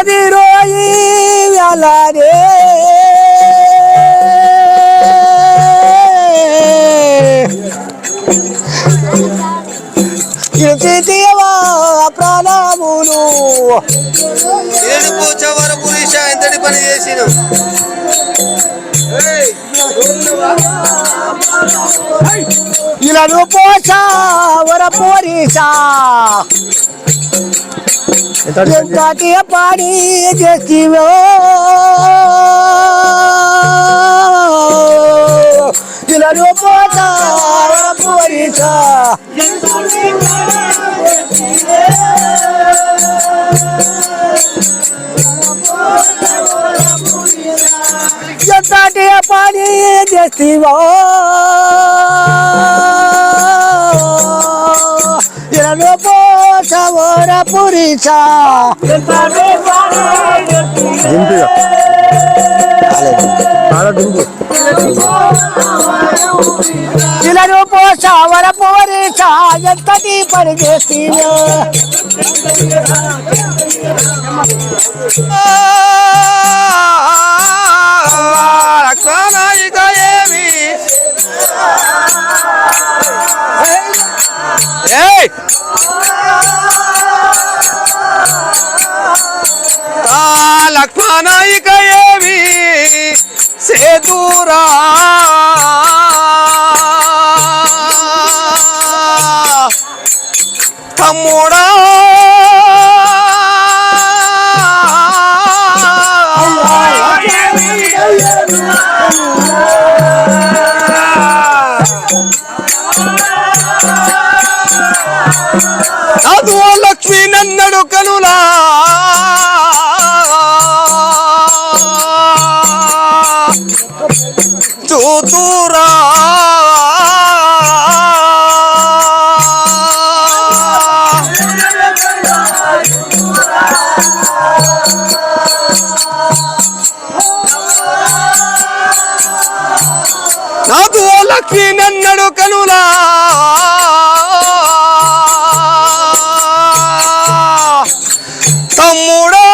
ఉన్నది రోయి అలానే ప్రాణములు ఎంతటి పని చేసిన ఇలాను పోసా వర పోరీసా ఎంతటి పాడి చేసివో ఇలాను పోసా వర పోరీసా ఎంతటి పని చేసివో ఇలాను పోసా వర పోరీసా ఇలాను పోసా వర పోరీసా ఎంతటి పని చేసివో లక్ష్మణాయిక ఏమి సేదూరా తమ్ముడా అదో లక్ష్మీ నన్నడు కనులా చూతూరా నాతో లక్ష్మీ నన్నడు కనులా తమ్ముడా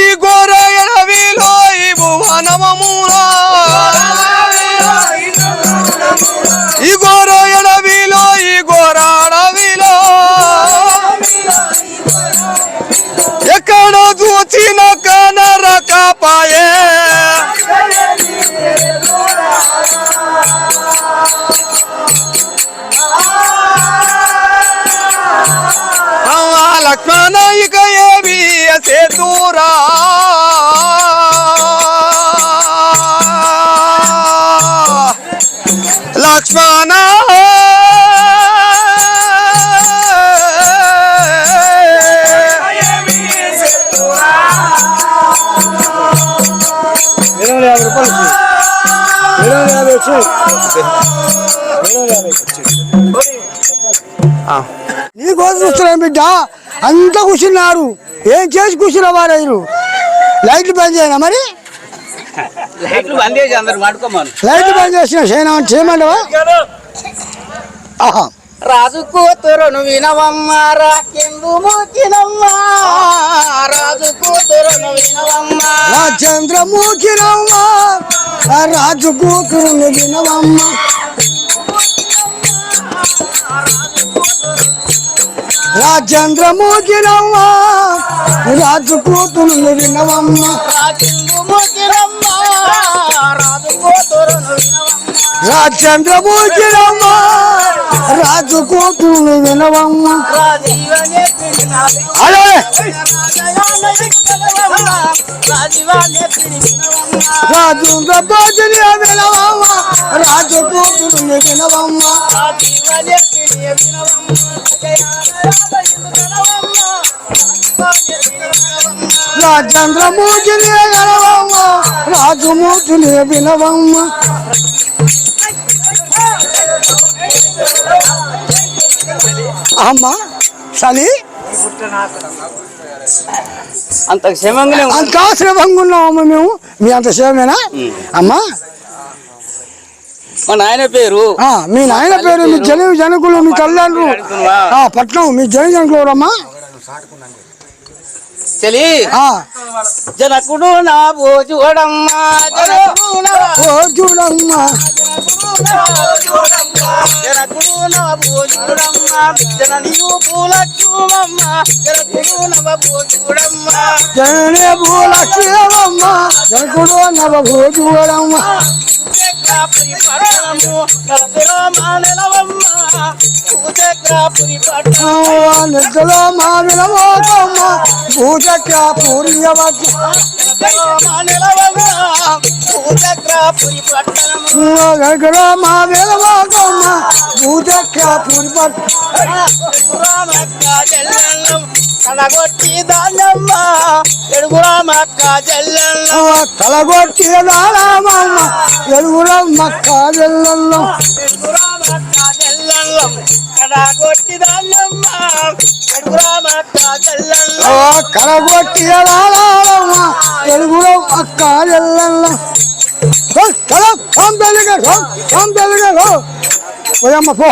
ఈ గోర ఎడవిలో ఈ భువనమములో ఈ గోర ఎడవిలో ఈ గోర అడవిలో ఎక్కడ చూచిన కనరకపాయే లక్ష్మణాయిక ఏమి సేతూరా లక్ష్మణ నీకోసం చూస్తున్నాను బిడ్డ అంతా కూర్చున్నారు ఏం చేసి కూర్చున్నా వారు లైట్లు బంద్ చేయనా మరి లైట్లు బంద్ చేసి అందరు పడుకోమను లైట్లు బంద్ చేసిన చేయమంటావా రాజు కూతురును వినవమ్మ రాకెందు మూకినమ్మ రాజు కూతురును వినవమ్మ చంద్రముఖినమ్మ రాజు కూతురును వినవమ్మ చంద్రముఖినమ్మ రాజు కూతురును వినవమ్మ చంద్రముఖినమ్మ రాజు కూతురును వినవమ్మ రాజు బాజుని వినవమ్మ రాజు కూతురును వినవమ్మ చంద్రమూర్తిని వినవమ్మ రాజుమూర్తిని వినవమ్మ అమ్మ చలి అంత క్షేమంగానే ఉంది. అంత శ్రమంగా ఉన్నామమ్మా మేము. మీ అంత క్షేమేనా అమ్మా? మా నాయన పేరు మీ నాయన పేరు, మీ జనకులు, మీ తల్లిదండ్రులు పట్నం, మీ జనకులు ఎవరమ్మా? చలి జనకుడు నా భోజుడమ్మా, చూడమ్మా జనకుడు నా భోజుడమ్మా, జననియు పూలచ్చుమమ్మా, జనకుడు నవ భోజుడమ్మా, జననే భూలక్ష్మమ్మా, జనకుడు నవ భోజుడమ్మా, పూజక్రాపురి పట్టణము నరసులో మానలవమ్మా, పూజక్రాపురి పట్టణము నిద్రలో మావిలమోకమ్మ, పూజక్రాపురి మానలవమ్మా, పూజక్రాపురి పట్టణము నిద్రలో మావిలమోకమ్మ, పూజక్రాపురి ఎడుగురామక్క జల్లం కడగొట్టి దానమ్మ, ఎడుగురామక్క జల్లం కలగొట్టి దానమ్మ, ఎడుగురమ్మక్క జల్లలో, ఎడుగురామక్క జల్లం కడగొట్టి దానమ్మ, ఎడుగురామక్క జల్లం కలగొట్టి దానమ్మ, ఎడుగురమ్మక్క జల్లలో. పోయమ్మ పో.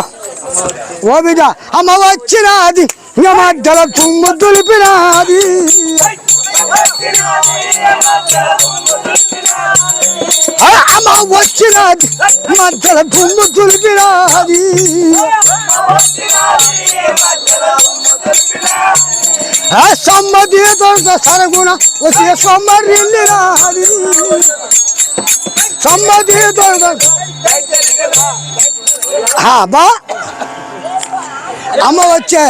ఓ బిడ్డ అమ్మ వచ్చినది, ఇంకా మధ్యలో తుమ్ము దులిపినది, అమ్మ వచ్చినది, మధ్యలో తుమ్ము దులిపినది, సమ్మతి సరగుణ వచ్చే సమ్మరిండినది, సమ్మతి బా అమ్మ వచ్చే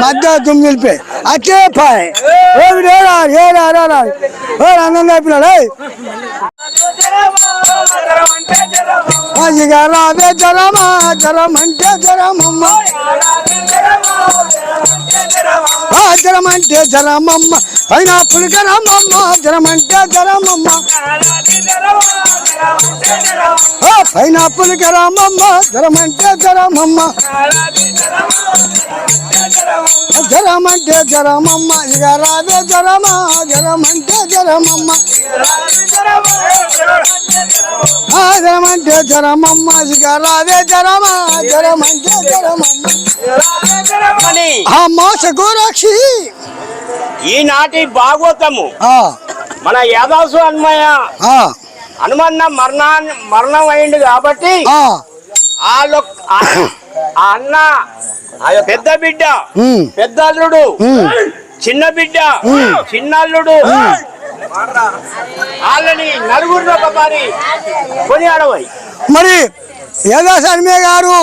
మధ్య దుమ్మిలిపి అట్లే పాయ్ అన్నం అయిపోయినాడు. ఇక రావే జరమా, జరం అంటే జరమమ్మ, జరం అంటే జరమమ్మ, పైనాపుల్ జరమమ్మ, జరం అంటే జరమమ్మ, పైనాపుల్ జరమమ్మ, జరం అంటే జరమమ్మ, జరం అంటే జరమమ్మ, ఇక రావే జరమా, జరం అంటే జరమమ్మ, జరం అంటే జరమమ్మ, ఇక రావే జరమా, జరం అంటే జరమమ్మ. మోసకు రక్షి ఈనాటి భాగవతము మన యాదాసు అన్మయ హనుమన్న మరణం అయింది కాబట్టి ఆ అన్న పెద్ద బిడ్డ పెద్ద అల్లుడు, చిన్న బిడ్డ చిన్నల్లుడు, వాళ్ళని నలుగురిలో ఒకసారి కొని ఆడవై. మరి యాదాసు అన్మయ్య గారు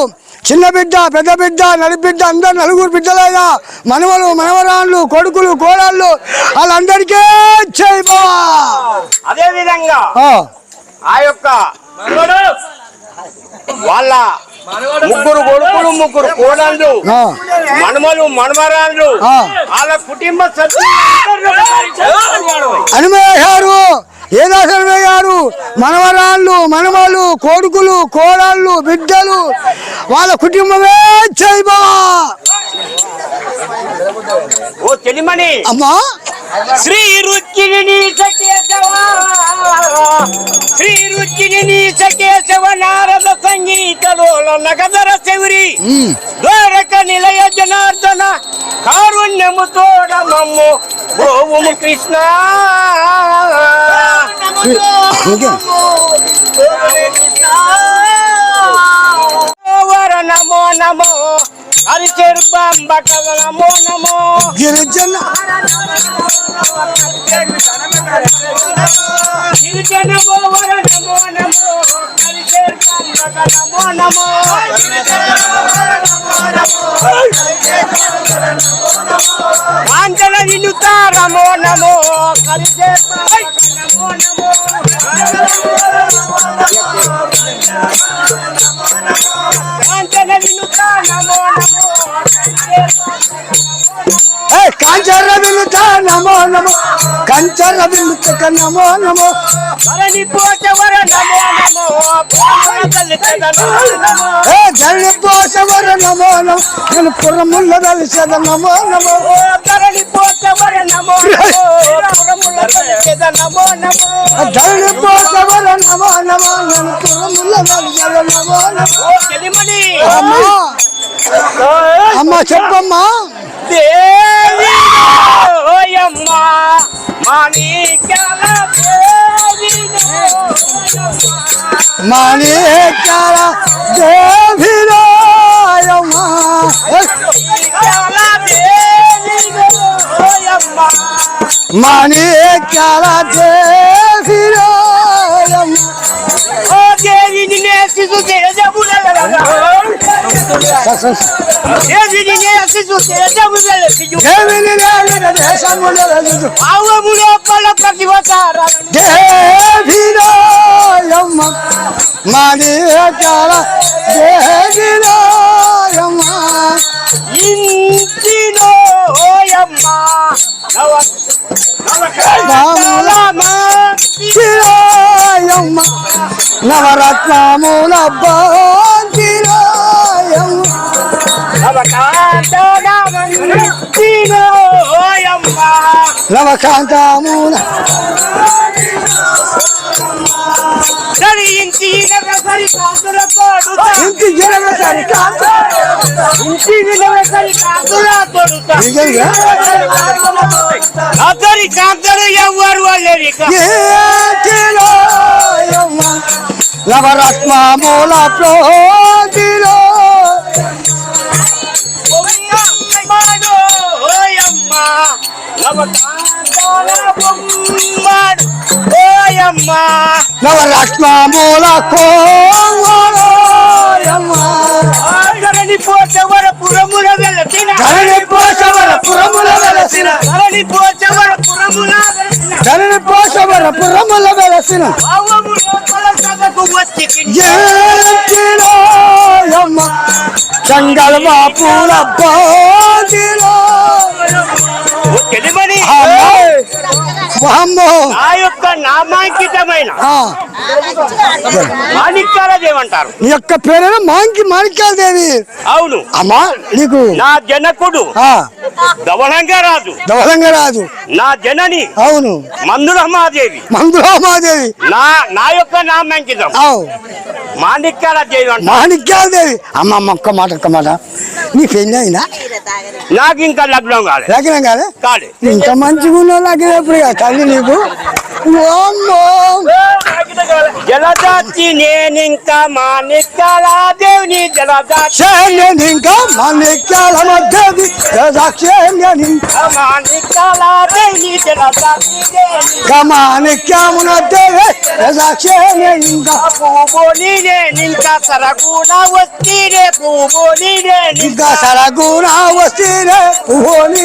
చిన్న బిడ్డ, పెద్ద బిడ్డ, నడి బిడ్డ, అందరు నలుగురు బిడ్డలైనా మనవలు, మనవరాళ్ళు, కొడుకులు, కోడళ్ళు వాళ్ళందరికీ చేయబా. అదే విధంగా ఆ యొక్క వాళ్ళ ముగ్గురు కొడుకులు, ముగ్గురు కోడళ్ళు, మనమలు, మనమరాళ్ళు, వాళ్ళ కుటుంబ సభ్యులు హనుమయ్య గారు, యాదాసు అన్మయ్య గారు మనవరాళ్ళు, మనమలు, కొడుకులు, కోడళ్ళు, బిడ్డలు వాళ్ళ కుటుంబమే చేయబా. ఓ తెలిమని అమ్మా శ్రీ రుక్మిణి సకేశవా, శ్రీ రుక్మిణి సకేశవ నారద సంగీతలోల నగదర శౌరి ద్వారక నిలయ జనార్దన కారుణ్యము తోడమమ్ము గోవుము కృష్ణ. నమో నమో హరిచర్బంబక నమో నమో గిరిజన గిరిజన గోవర నమో నమో హరిచర్బంబక నమో నమో కాంచన వినుత నమో నమో హరిచర్బంబక నమో నమో కాంచన వినుత నమో నమో కాంచర వినుత నమో నమో కంచర వినుత నమో నమో ధరణి పోచవర నమో నమో ధరణి పోషవర నమో నమో నేను పురముల్ల దలిసద నమో నమో ధరణి పోచవర నమో పురముల దలిసద నమో నమో ధరణి పోషవర నమో నమో నేను పురముల్ల దలిసద నమో నమో చెలిమణి అమ్మా చెప్పమ్మా దేవి ఓయమ్మ మాణిక్యాల దేవి మాణిక్యాల దేవిరాయమ్మా మాణిక్యాల దేవి ఓయమ్మ మాణిక్యాల దేవిరాయమ్మ ఓ దేవి నిన్నే శిశు తేజములరా దేవి నిన్నే శిశు తేజములరా దేవిని నేల దేశముల రజు ఆవములో కొల ప్రతివసార దేవిరాయమ్మ మాణిక్యాల దేవిరాయమ్మ ఇంటిలో ఓయమ్మ తిరాయమ్మ నవరత్నముల బాంతిరాయమ్మ ఓయమ్మ నవకాంతముల ఇంటి సరి కాంతుల తోడుతా ఇంటి జనగ సరికాంత ఇంటి సరి కాంతుల తోడుతా నిజంగా అతని కాంతలు ఎవరు వాళ్ళని తిరాయమ్మ నవరత్నముల ప్రోతిరో ఓయమ్మ నవకాంతల బొమ్మడు ఓయమ్మ నవరత్నముల కోవలయమ్మ ధరణి పోచవర పురముల వెలసిన ధరణి పోషవర పురముల వెలసిన ధరణి పోచవర పురముల వెలసిన ధరణి పోషవర పురముల వెలసిన ఆవములో కొల సగకు వచ్చి జయంతిలోయమ్మ జంగల్ బాపుల బాదిలో తెలిమని అమ్మో నా యొక్క నామాంకితమైన మాణిక్యాలది ఏమంటారు నీ యొక్క పేరేనా మాణిక్యాల దేవి అవును అమ్మా నీకు నా జనకుడు ధవళంగా రాజు దవలంగా రాదు నా జనని అవును మందురమాదేవి మందురామాదేవి నా యొక్క నామాంకితం అవు మాణిక్యాల దేవి అంట మాణిక్యాల దేవి అమ్మ ఒక్క మాట నీ పెళ్ళి అయినా నాకు ఇంకా లగ్నం కాలే లగ్నం కాదే కాలే ఇంత మంచిగా ఉన్నావు లగ్నం ఎప్పుడు తల్లి నీకు ఓమ్మో జలదాచి నేనింకా మాణిక్యాల దేవుని జలదాచి సైన్యం ఇంకా మాణిక్యాల మధ్యది సైన్యం మాణిక్యాల దేవుని జలదాచి మాణిక్యమున దేవి సైన్యం ఇంకా పువ్వుని నేనింకా సరగుణ వస్తీనే పువ్వుని ఇంకా సరగుణ వస్తీనే ఓని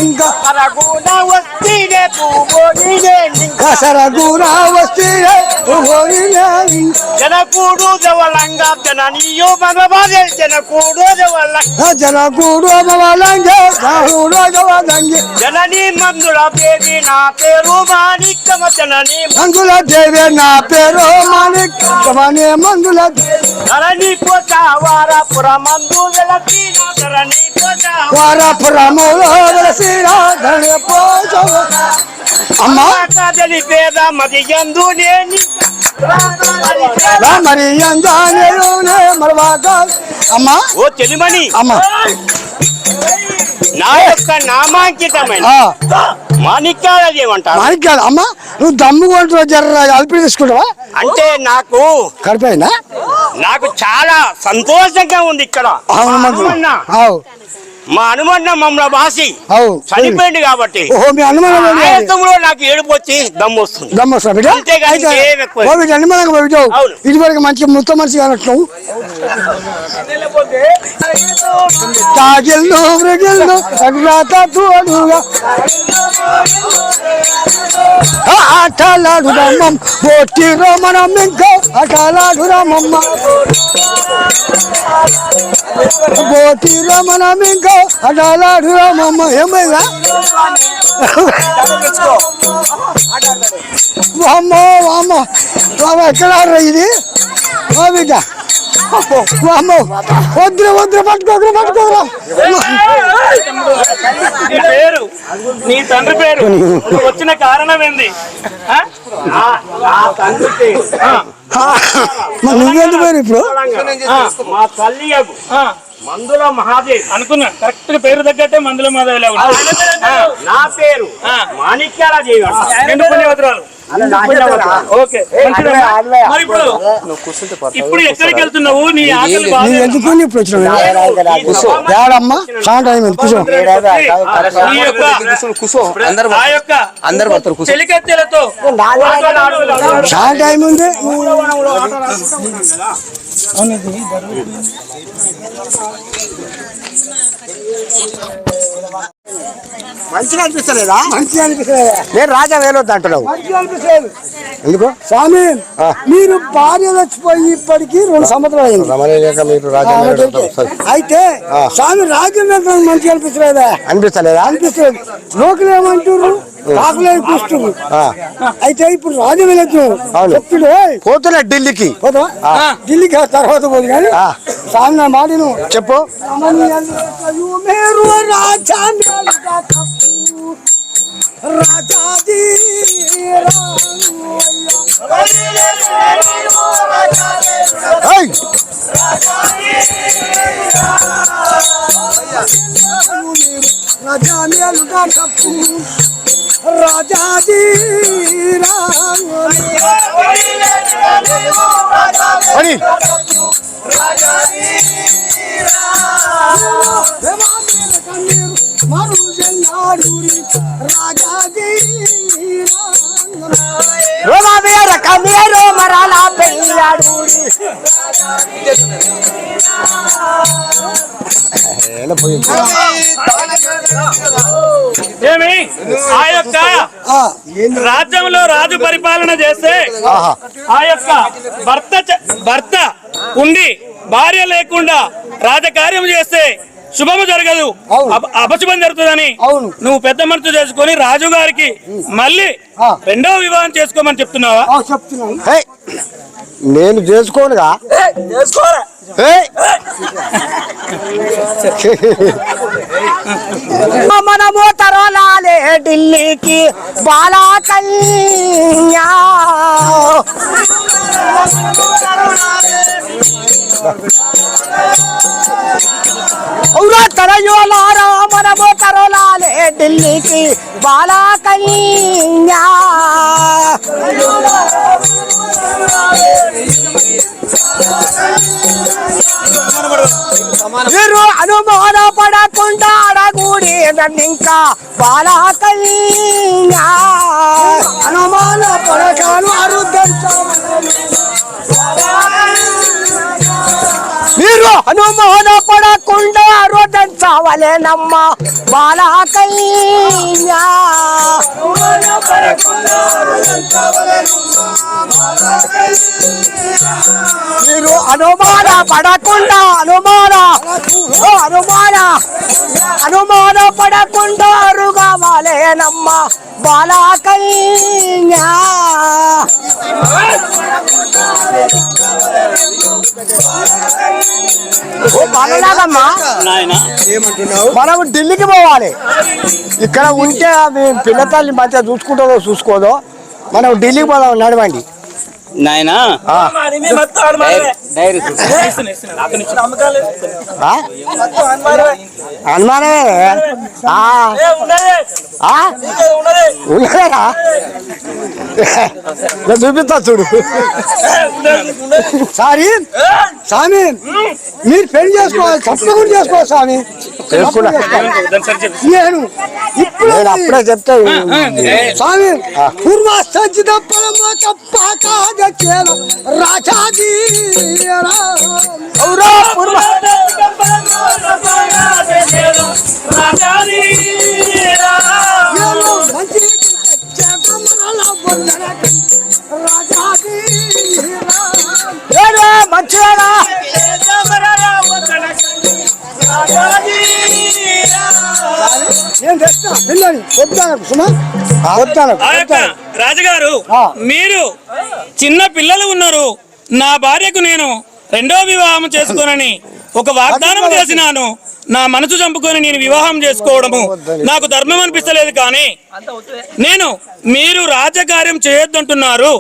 ఇంకా సరగుణ వస్తీనే పువ్వుని నేనింకా సరగుణ వస్తీనే ఓని జనకూడు జవలంగా జననీయో మగవాదే జనకూడు జవలంగా జనకూడు వాళ్ళంగే రాహుడంగి జననీ మందుల దేవి నా పేరు మాణిక్యమ జననీ మందుల దేవి నా పేరు మాణిక్యమనే మందుల ధరణి పోచావార పురమందు వెలసిన ధరణి పోచావార వారపురములో వెలసిన ధరణి పోచవ అమ్మా కదలి పేద మది ఎందు నేని మరి అందానే మరవాక అమ్మా ఓ చెలిమణి అమ్మా నా యొక్క నామాంకితమైన మాణిక్యాలది ఏమంటారు మాణిక్యాలు అమ్మా నువ్వు దమ్ము కొంటున్నావు జర్ర అల్పి తీసుకుంటావా అంటే కడిపోయిందా నాకు చాలా సంతోషంగా ఉంది ఇక్కడ అవును హనుమన్న. అవు మా హనుమన్న మమ్మల్ని బాసి అవు చనిపోయింది కాబట్టి ఓహో మీ అనుమానం ఆయతంలో నాకు ఏడుపు వచ్చి దమ్ము వస్తుంది దమ్మొస్తా బిడ్డ అంతేగాని ఏం ఎక్కువ. అనుమానంగా పోయిటావు అవును. ఇదివరకు మంచి ముత్త మనిషి అన్నట్టు తాగిల్లు మృగిల్లు అగ్రాత తోడుగా ఆటలాడుదామమ్మ పోటీలో మనం ఇంకా ఆటలాడుదామమ్మ పోటీలో మనం ఇంకా ఆటలాడుదామమ్మ ఏమైనా అమ్మో అమ్మ ఎక్కడ ఇది బిడ్డ అమ్మో వద్దు వద్దు పట్టుకోకరా నీ తండ్రి పేరు వచ్చిన కారణం ఏంది? నువ్వెందుకు పేరు ఇప్పుడు మా తల్లి మందుల మహాదేవ్ అనుకున్నా. కరెక్ట్ గా పేరు తగ్గట్టే మందుల మహాదేవ్. నా పేరు మాణిక్యాల దేవి. ఓకే, మరి ఇప్పుడు ఎక్కడికి వెళ్తున్నావు? నీ ఆకలి ఎందుకు ఇప్పుడు వచ్చినామ్మా చాలా టైం చెలికత్తెలతో చాలా టైం ఉంది. మంచిగా అనిపిస్తలేదా? మంచిగా అనిపిస్తలేదా? నేను రాజా వేలొద్దు అంటున్నావు. మంచిగా అనిపిస్తలేదు ఎందుకు స్వామి? మీరు భార్య చచ్చిపోయి ఇప్పటికి 2 సంవత్సరాలు అయింది. అయితే స్వామి రాజ్యం మంచిగా అనిపిస్తలేదా? అనిపిస్తలేదా? అనిపిస్తలేదు. లోకలు ఏమంటారు? కాకులేదు పుష్టుడు. అయితే ఇప్పుడు రాజ్యం వెళ్తున్నాడు చెప్తుడు పోతున్నా ఢిల్లీకి. ఢిల్లీకి తర్వాత పోదు కానీ స్వామి నా మాట నువ్వు చెప్పు. రాజాది రాజాది ఏమి ఆ యొక్క రాజ్యంలో రాజు పరిపాలన చేస్తే ఆ యొక్క భర్త ఉండి భార్య లేకుండా రాజకార్యం చేస్తే శుభము జరగదు, అపశుభం జరుగుతుందని నువ్వు పెద్ద మనసు చేసుకొని రాజు గారికి మళ్ళీ 2వ వివాహం చేసుకోమని చెప్తున్నావా? నేను చేసుకోనుగా. మనము తరలాలే ఢిల్లీకి బాలా కన్యా. తరయోలారా మనము తరలాలే ఢిల్లీకి బాలా కన్యా. మీరు అనుమాన పడకుండా అడగూడి ఇంకా బాలా కన్యా. అనుమాన పడకాను మీరు అనుమాన పడకుండా అరుదించవలేనమ్మ బాలా కన్యా. మీరు అనుమాన పడకుండా అనుమాన పడకుండా అరుగవలేనమ్మ బాలా కన్యా. మనం ఢిల్లీకి పోవాలి. ఇక్కడ ఉంటే పిల్లతల్లి మంచిగా చూసుకోదో మనం ఢిల్లీకి పోదాం. నడవండి నాయనా. అనుమానమే ఉన్నదా? చూపిస్తా చూడు. స్వామి మీరు పెళ్లి చేసుకోవాలి, తప్పకుండా చేసుకోవాలి స్వామి. నేను ఇప్పుడు అప్పుడే చెప్తా స్వామి. పూర్వ సంచిత రాజాది మంచి మంచిగా నేను తెస్తా పిల్లని చెప్తాను సుమా ఆ యొక్క రాజుగారు మీరు చిన్న పిల్లలు ఉన్నారు. నా భార్యకు నేను రెండో వివాహం చేసుకోనని ఒక వాగ్దానం చేసినాను. నా మనసు చంపుకొని నేను వివాహం చేసుకోవడము నాకు ధర్మం అనిపిస్తలేదు. కానీ మీరు రాజకార్యం చేయొద్దంటున్నారు,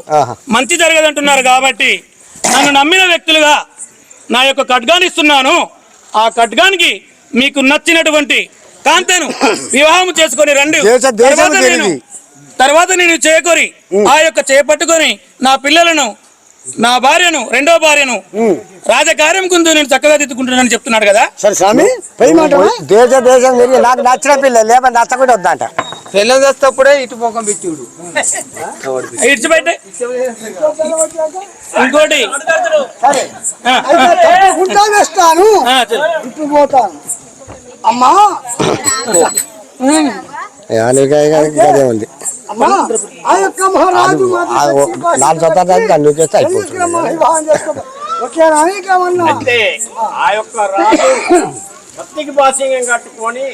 మంచి జరగదంటున్నారు. కాబట్టి నన్ను నమ్మిన వ్యక్తులుగా నా యొక్క ఖడ్గాన్ని ఇస్తున్నాను. ఆ ఖడ్గానికి మీకు నచ్చినటువంటి కాంతను వివాహం చేసుకొని రండి. తర్వాత నేను చేకూరి ఆ యొక్క చేపట్టుకొని నా పిల్లలను, నా భార్యను, రెండో భార్యను రాజకార్యం కుందు నేను చక్కగా దిద్దుకుంటున్నానని చెప్తున్నాడు కదా. సరే స్వామి దేశం తిరిగి నాకు నచ్చిన పిల్లలు లేకపోతే నచ్చకుండా వద్దంట. పిల్లలు తెస్తప్పుడే ఇటు ముఖం పెట్టిడు ఇడిచిపెట్టే ఇంకోటి వేస్తాను ఇటు పోతాను అమ్మా. అదే ఉంది ఆ యొక్క మహారాజు అంటే ఆ యొక్క రాజు భక్తికి బాసింగం కట్టుకొని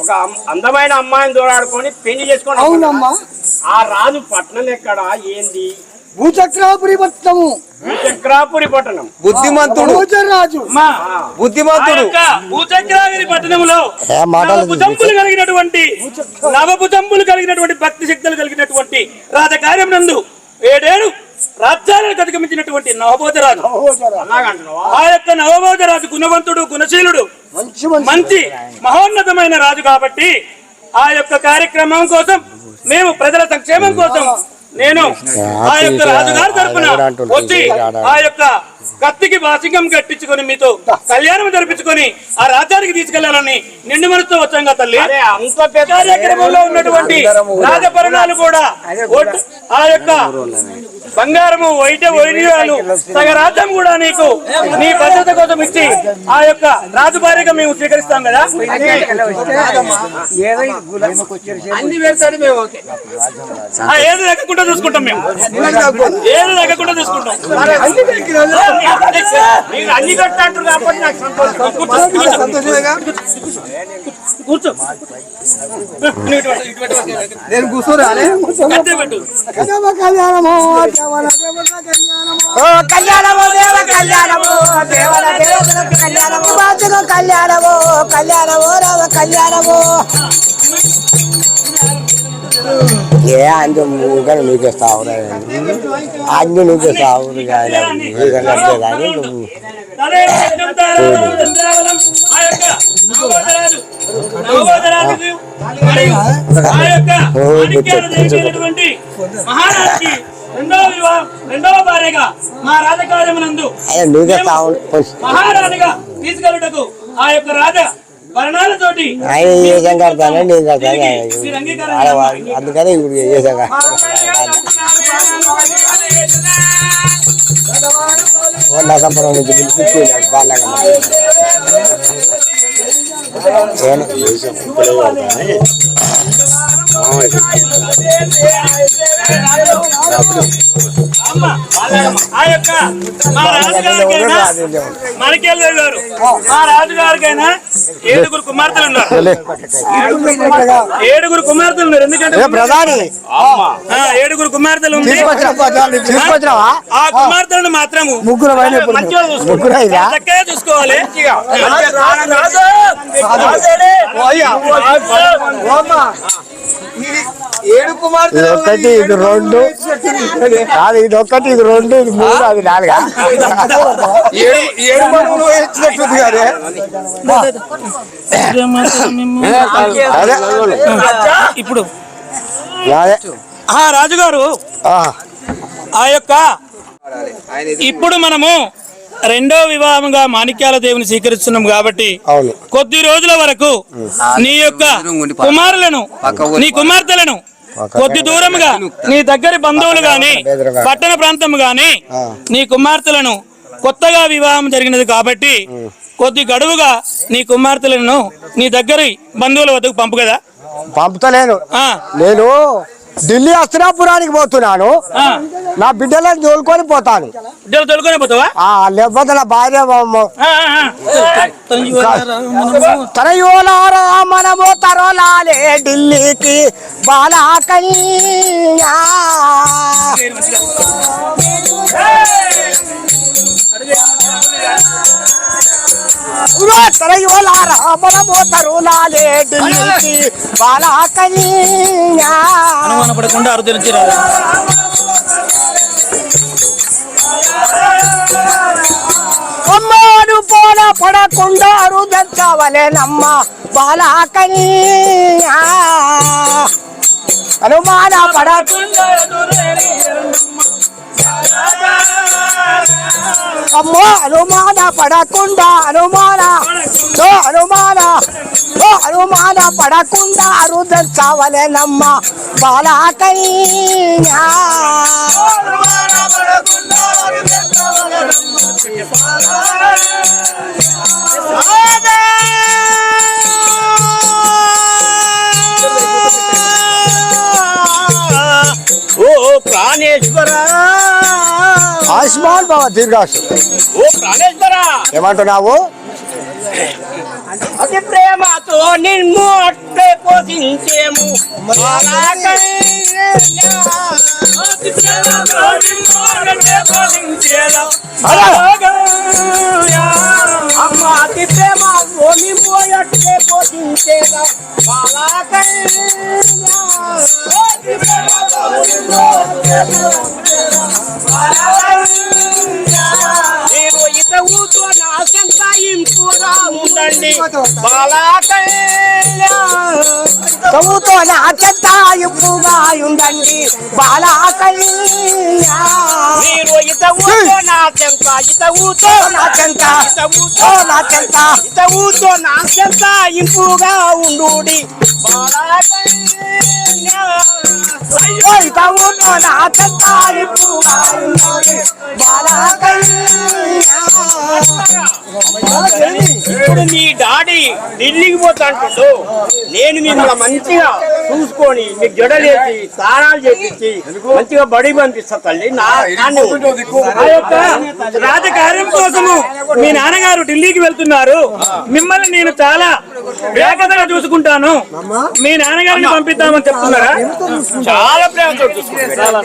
ఒక అందమైన అమ్మాయిని దూరాడుకొని పెళ్లి చేసుకొని అవునమ్మా. ఆ రాజు పట్టణం ఎక్కడ ఏంది? భూచక్రాపురి పట్టణము. భూచక్రాపురి పట్టణం. బుద్ధిమంతుడు రాజు బుద్ధిమంతుడు. భూచక్రాగిరి పట్టణంలో నవభుజంబులు కలిగినటువంటి భక్తి శక్తులు కలిగినటువంటి రాజకార్యం నందు 7 రాజ్యాలను అధిగమించినటువంటి నవభోజరాజు. ఆ యొక్క నవభోజరాజు గుణవంతుడు, గుణశీలుడు, మంచి మహోన్నతమైన రాజు. కాబట్టి ఆ యొక్క కార్యక్రమం కోసం మేము ప్రజల సంక్షేమం కోసం నేను ఆ యొక్క రాజుగారి తరపున వచ్చి ఆ యొక్క కత్తికి బాసింగం కట్టించుకొని మీతో కళ్యాణం జరిపించుకొని ఆ రాజ్యానికి తీసుకెళ్లాలని నిండు మనసుతో వచ్చాంగా తల్లి. అంత పెద్ద కార్యక్రమంలో ఉన్నటువంటి రాజపరణాలు కూడా ఆ యొక్క బంగారము, వైద్యాలు సగ రాజ్యం కూడా నీకు నీ భద్రత కోసం ఇచ్చి ఆ యొక్క రాజు భార్యగా మేము స్వీకరిస్తాం కదా. ఏది తగ్గకుండా చూసుకుంటాం మేము, ఏది తగ్గకుండా చూసుకుంటాం. అన్ని కట్టారు కాబట్టి నాకు కూర్చో. నేను కూర్చోరాలే. కళ్యాణము కళ్యాణము దేవ కళ్యాణము దేవల దేవతలకు కళ్యాణము బాతుకు కళ్యాణము కళ్యాణము రామ కళ్యాణము. ఏ అందు నీకేస్తావు అన్ని నీకేస్తావు కానీ మహారాజుకి రెండవ భార్యగా మా రాజకార్యమునందు మహారాజుగా తీసుకెళ్ళటకు ఆ యొక్క రాజ వర్ణాలతోటి అందుకని ఇప్పుడు చేసాక నరసాపురం నుంచి పిలిపించి బాగా మాణిక్యాల గారు మా రాజుగారికైనా 7 కుమార్తెలు ఉన్నారు. 7 కుమార్తెలు ఉన్నారు. ఎందుకంటే ప్రధాని 7 కుమార్తెలు ఉంది. ఆ కుమార్తెలను మాత్రము ముగ్గురు చక్కగా చూసుకోవాలి. ఏడు కుమార్తె ఇది ఒకటి, ఇది 2 కాదు, ఇది ఒకటి, ఇది 2, ఇది 3, అది 4. 7 మనువులు ఇచ్చినట్టుంది కదే. ఇప్పుడు రాజుగారు ఆ యొక్క ఇప్పుడు మనము రెండో వివాహంగా మాణిక్యాల దేవుని స్వీకరిస్తున్నాం కాబట్టి కొద్ది రోజుల వరకు నీ యొక్క కుమారులను, నీ కుమార్తెలను కొద్ది దూరముగా నీ దగ్గరి బంధువులు గాని, పట్టణ ప్రాంతం గాని నీ కుమార్తెలను కొత్తగా వివాహం జరిగినది కాబట్టి కొద్ది గడువుగా నీ కుమార్తెలను నీ దగ్గరి బంధువుల వద్దకు పంపు కదా. పంపుతలేను నేను ఢిల్లీ అస్తినాపురానికి పోతున్నాను. నా బిడ్డలను తోలుకొని పోతాను. తోలుకొని పోతావా? లేకపోతే నా భార్య తరయోలారా మనము తరోలాలే ఢిల్లీకి బాలాకయ్యా. తరయోలారా మనము తరోలాలే ఢిల్లీకి బాలాకయ్యా. అనుమానపడకుండా అరుదు నుంచి రాదు. అమ్మాడు పోల పడకుండా అరుదంచవలేనమ్మ బాలాకయ్యా. అనుమాన పడకుండా అమ్మో అనుమాన పడకుండా అనుమాన పడకుండా అరుదంచవలేనమ్మ బాలాకయ్యా. ఓ ప్రాణేశ్వర, ఆయుష్మాన్ బాబా దీర్ఘాసు. ఓ ప్రాణేశ్వర, ఏమంటున్నావు? అతి ప్రేమతో నిన్ను అట్టే పోషించేము అమ్మ, అతి ప్రేమతో నిన్ను అట్టే పోషించేదా నేను ఇతవుతో నా సంతాయింపుగా ఉండండి బాలాకయ్యతో నా చెత్తాయింపుగా ఉండండి బాలాకయ్యా. మీరు ఇతవుతో నా చెంత ఇతవుతో నా సంతాయింపుగా ఉండుడి బాలాకయ్యా. ఇతవుతో నా చెత్తాయింపుగా ఉండుడి బాలాకయ్యా. ఇప్పుడు నీ డాడీ ఢిల్లీకి పోతా అంటుండు. నేను మిమ్మల్ని మంచిగా చూసుకొని మీకు జడలేసి స్నానాలు చేపించి మంచిగా బడి పంపిస్తా తల్లి. ఆ యొక్క రాజకార్యం కోసము మీ నాన్నగారు ఢిల్లీకి వెళ్తున్నారు. మిమ్మల్ని నేను చాలా వేగంగా చూసుకుంటాను. మీ నాన్నగారిని పంపిద్దామని చెప్తున్నారా? చాలా ప్రేమతో చూసుకుంటాను.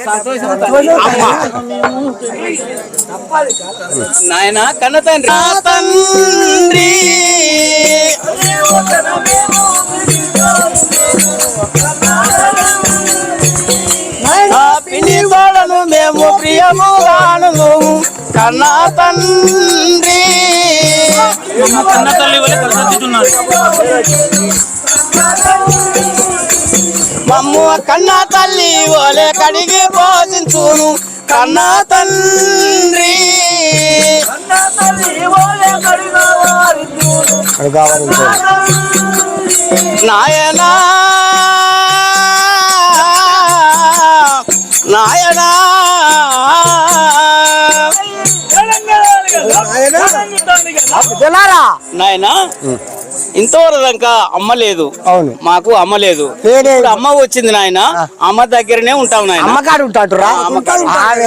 నాయన కన్న తండ్రి పిండి గోడను మేము ప్రియముగాను కన్నా తండ్రి. కన్న తల్లి వల్ల ప్రసంగిస్తున్నారు. మమ్ము కన్నా తల్లి ఓలే కడిగి పోషించును కన్నా తండ్రి. నాయనా నాయనా నాయనా ఇంతవరకు అమ్మలేదు. అవును, మాకు అమ్మలేదు. ఇప్పుడు అమ్మ వచ్చింది నాయన. అమ్మ దగ్గరనే ఉంటాం నాయన. అమ్మకాడు ఉంటాడురా.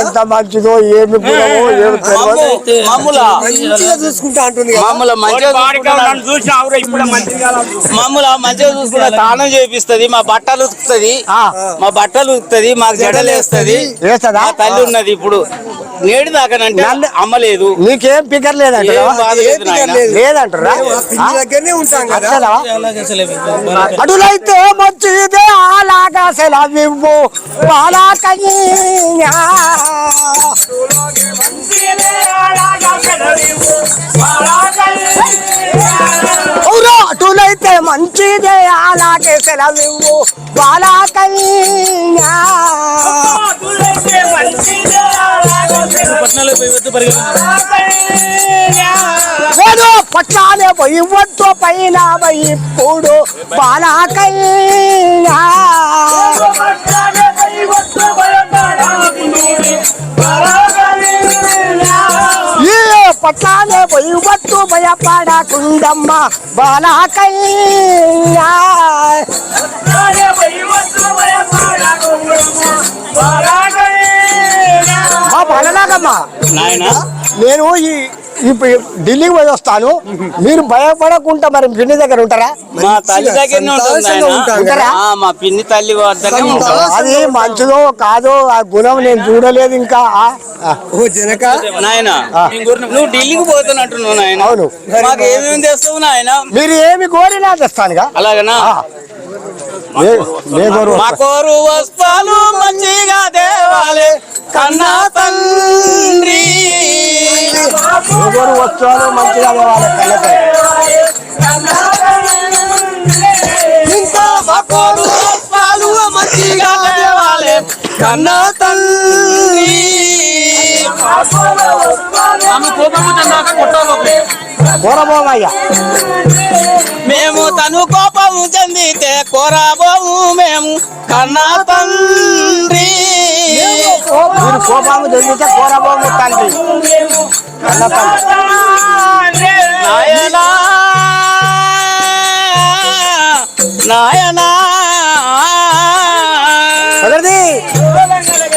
ఎంత మంచిదో ఏమి మమ్ముల చూసుకుంటా అంటుంది. మమ్మల మంచిగా చూసుకుంటా తానం చేపిస్తుంది. మా బట్టలు ఉతుకుతుంది. మాకు జడలేస్తుంది. మా తల్లి ఉన్నది. ఇప్పుడు నేడు దాకానంటే అమ్మలేదు. నీకేం ఫిగర్ లేదంటారా? అటులైతే మంచిదే అలాగా సెలవివ్వు బాలాకయ్యా. అటులైతే మంచిదే అలాగే సెలవివ్వు బాలాకయ్యా. పట్టాలే పోయి వద్దు పైన పోయి ఇప్పుడు బాలాకయ్యా. పట్టాలే పోయి వద్దు భయపడకుండమ్మ బాలాకయ్యా. నాగమ్మా నాయన నేను ఇప్పుడు ఢిల్లీకి పోయి వస్తాను. మీరు భయపడకుండా మరి పిన్ని దగ్గర ఉంటారా? మా తల్లి దగ్గరనే ఉంటుంది నాయన. ఉంటారా? మా పిన్ని తల్లి వద్దనే ఉంటాం. అది మంచిదో కాదో ఆ గుణం నేను చూడలేదు ఇంకా. నాయన నువ్వు ఢిల్లీకి పోతున్నట్టున్నావు నాయన. అవును. మాకు ఏమేమి తెస్తావు నాయన? మీరు ఏమి కోరినా తెస్తానుగా. అలాగనా? మా కోరు వస్తాలు మంచిగా దేవాలే కన్నా తండ్రి. వస్తువులు మంచిగా ఇంకా మా కోరు వస్తాలు మంచిగా దేవాలే కన్నా తండ్రి. కోరబోమయ్యా మేము తను కోపము చెందితే కోరాబోము మేము కన్నా తండ్రి. మీరు కోపము చెందితే కోరబోము తండ్రి. నాయనా నాయనా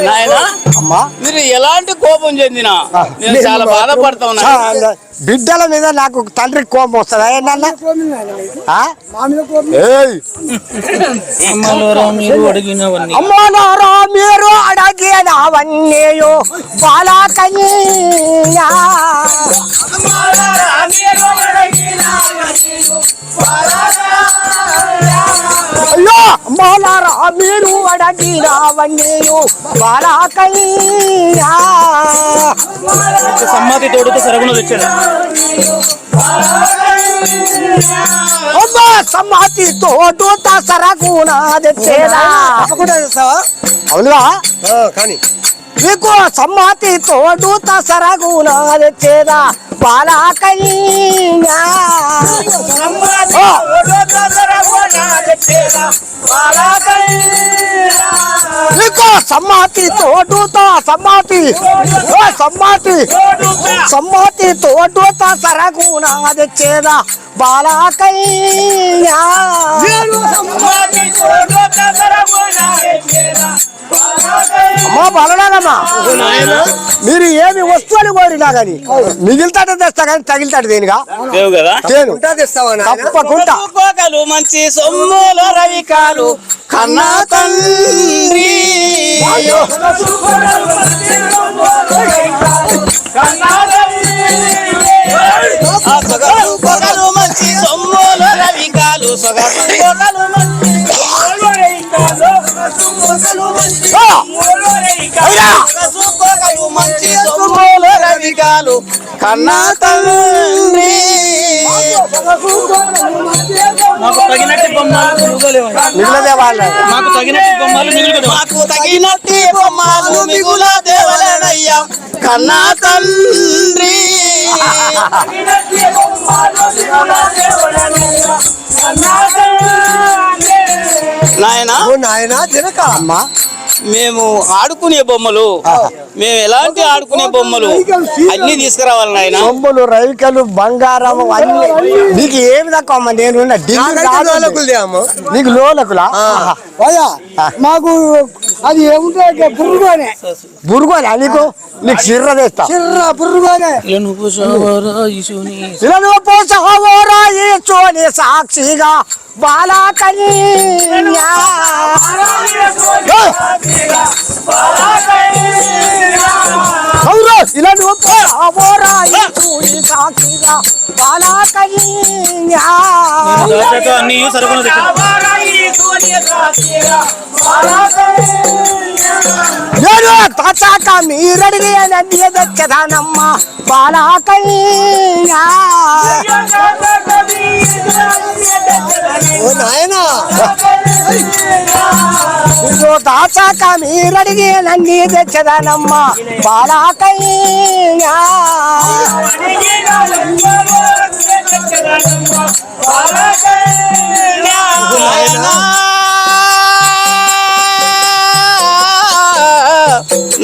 నాయనా అమ్మా మీరు ఎలాంటి కోపం చెందినా నేను చాలా బాధపడతా ఉన్నా. బిడ్డల మీద నాకు తండ్రి కోపం వస్తుందా ఏంటన్నా? అమ్మలారా మీరు అడిగినవన్నీ అమ్మలారా మీరు అడిగినవన్నీ బాలకన్యా. అయ్యో అమ్మలారా మీరు అడిగినవన్నీ బాలకన్యా. సమ్మతి తోడుతో సరగుణ తెచ్చాడు. సమ్మతి తోడు సరగుణ తెచ్చేదా? అవునుగా కానీ నీకు సమ్మతి తోడు సరగుణ తెచ్చేదా బాలకన్యా. నీకు సమ్మతి తోడు సమ్మతి తోడు సరగుణ తెచ్చేదా బాలకన్యా. అమ్మా బాలనాగమ్మా మీరు ఏమి వస్తువులు కోరినా గాని మిగిలితాట తెస్తా కానీ తగిలితాడు దేనిగా కదా తప్పకుండా. కోకలు మంచి సొమ్ముల రవికాలు కన్నా తండ్రి. కోకలు మంచి సొమ్ముల రవికాలు సొగసు కోకలు మంచి సొమ్ముల రవికాలు కన్నా తండ్రి. మాకు తగినట్టి బొమ్మలు మిగిలిదే వాళ్ళ మాకు తగినట్టి బొమ్మలు మాకు తగినట్టి బొమ్మలు మిగుల దేవలనయ్యా కన్నా తండ్రి. నాయనా జనక అమ్మా మేము ఆడుకునే బొమ్మలు మేము ఎలాంటి ఆడుకునే బొమ్మలు అన్ని తీసుకురావాలి నాయన. బొమ్మలు రైకలు బంగారం అన్ని నీకు ఏమి తక్కువ అమ్మా? నేను నీకు లోలకులా మాకు అది ఏముంటుంది బుర్రుగానే బుర్రుగానే నీకు నీకు చిర్ర తెస్తా చిర్ర బుర్రుగానే పోసోని సాక్షిగా బాలకన్యా. ఇలా సాక్షిగా బాలకన్యా. అన్ని సరగుణ నేను తాచాక మీరడిగి నన్ను తెచ్చదానమ్మ బాలకన్యా. తాచాక మీరడిగి నన్ను తెచ్చదానమ్మ బాలకన్యా.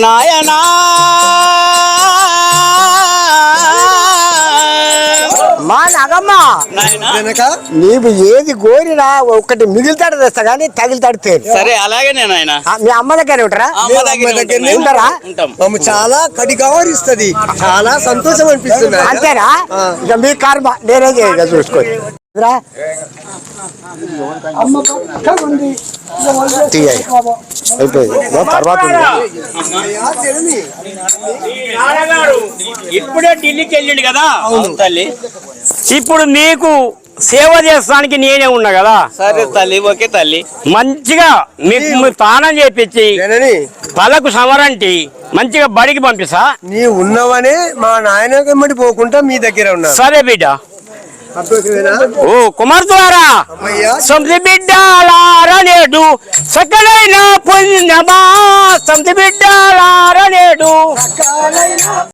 నాయనా మా నాగమ్మ వెనక నీవు ఏది కోరినా ఒకటి మిగిలితాడు తెస్తా కానీ తగిలితాడు తేరు. సరే అలాగే నేను ఆయన మీ అమ్మ దగ్గర ఉంటారా? అమ్మ దగ్గరనే ఉంటారా? ఉంటాం. మమ్మ చాలా కడిగవరిస్తుంది, చాలా సంతోషం అనిపిస్తుంది. అంతేనా? ఇక మీ కర్మ నేనే చేయగా చూసుకోండి. తర్వాత ఈ నాన్నగారు ఇప్పుడే ఢిల్లీకి వెళ్ళిండు కదా తల్లి. ఇప్పుడు నీకు సేవ చేస్తానికి నేనే ఉన్నా కదా. సరే తల్లి, ఓకే తల్లి. మంచిగా మీకు మీరు తానం చేపించి జనని తలకు సమరంటి మంచిగా బడికి పంపిస్తా. నీ ఉన్నవనే మా నాయన వెంబడి పోకుండా మీ దగ్గర ఉన్నా. సరే బిడ్డ. సంతోషమేనా? ఓ కుమార్తెలారా, అమ్మయ్యా సొంత బిడ్డలారనేడు సకలైన పుణ్యమా, సొంత బిడ్డలారనేడు